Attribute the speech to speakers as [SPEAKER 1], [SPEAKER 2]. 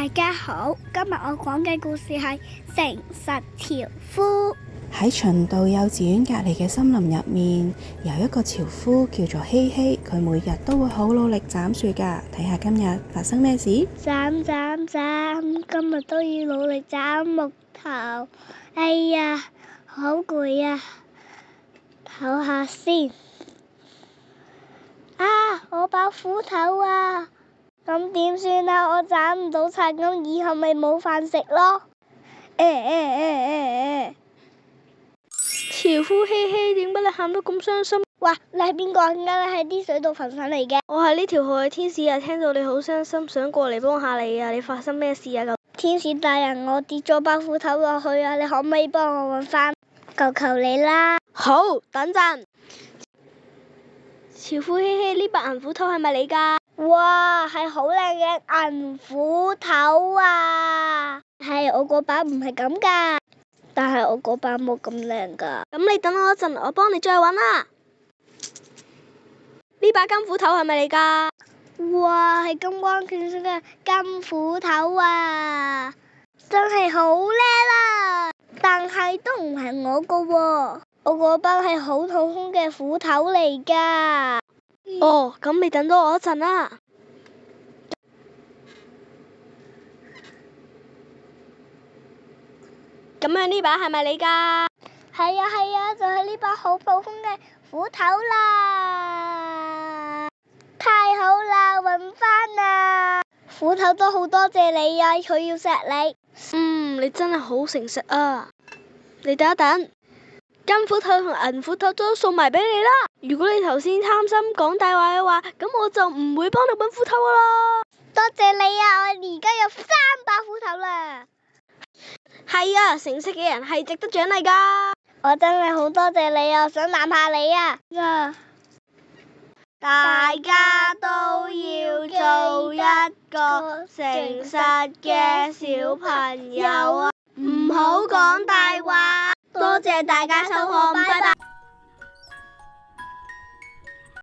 [SPEAKER 1] 大家好，今日我講嘅故事係誠實樵夫。
[SPEAKER 2] 喺循道幼稚園隔離嘅森林入面，有一個樵夫叫做希希，佢每日都會好努力斬樹㗎。睇下今日發生咩事？
[SPEAKER 1] 斬，今日都要努力斬木頭。哎呀，好攰啊！唞下先。啊，我把斧頭啊！咁點算啊？我斬唔到柴，咁以後咪冇飯食咯。
[SPEAKER 3] 樵夫希希，點解你喊得咁傷心？
[SPEAKER 1] 哇，你係邊個？點解你喺啲水度浮上嚟嘅？
[SPEAKER 3] 我係呢條河嘅天使啊！聽到你好傷心，想過嚟幫下你啊！你發生咩事啊？
[SPEAKER 1] 天使大人，我跌咗把斧頭落去啊！你可唔可以幫我搵返？求你啦！
[SPEAKER 3] 好，等陣。樵夫希希，呢把銀斧頭係咪你㗎？
[SPEAKER 1] 哇，係好靚嘅銀斧頭啊！係，我嗰把唔係咁㗎，但係我嗰把冇咁靚㗎。
[SPEAKER 3] 咁你等我一陣，我幫你再搵啦。呢把金斧頭係咪你㗎？
[SPEAKER 1] 哇，係金光閃閃嘅金斧頭啊！真係好叻啦！但係都唔係我㗎喎，我嗰把係好普通嘅斧頭嚟㗎。
[SPEAKER 3] 哦，咁你等多我一陣啦。咁樣呢把係咪你㗎？
[SPEAKER 1] 係啊，就係呢把好普通嘅斧頭啦！太好啦，搵返啦！斧頭都好多謝你啊，佢要錫你。
[SPEAKER 3] 你真係好誠實啊！你等一等，金斧頭同銀斧頭都送埋俾你啦。如果你頭先貪心講大話嘅話，咁我就唔會幫你搵斧頭噶啦。
[SPEAKER 1] 多謝你啊！我而家有3把斧頭啦。
[SPEAKER 3] 係啊，誠實嘅人係值得獎勵噶。
[SPEAKER 1] 我真係好多謝你啊！想攬下你啊！
[SPEAKER 3] 大家都要做一個誠實嘅小朋友啊！唔好講大話。多謝大家收看，拜拜。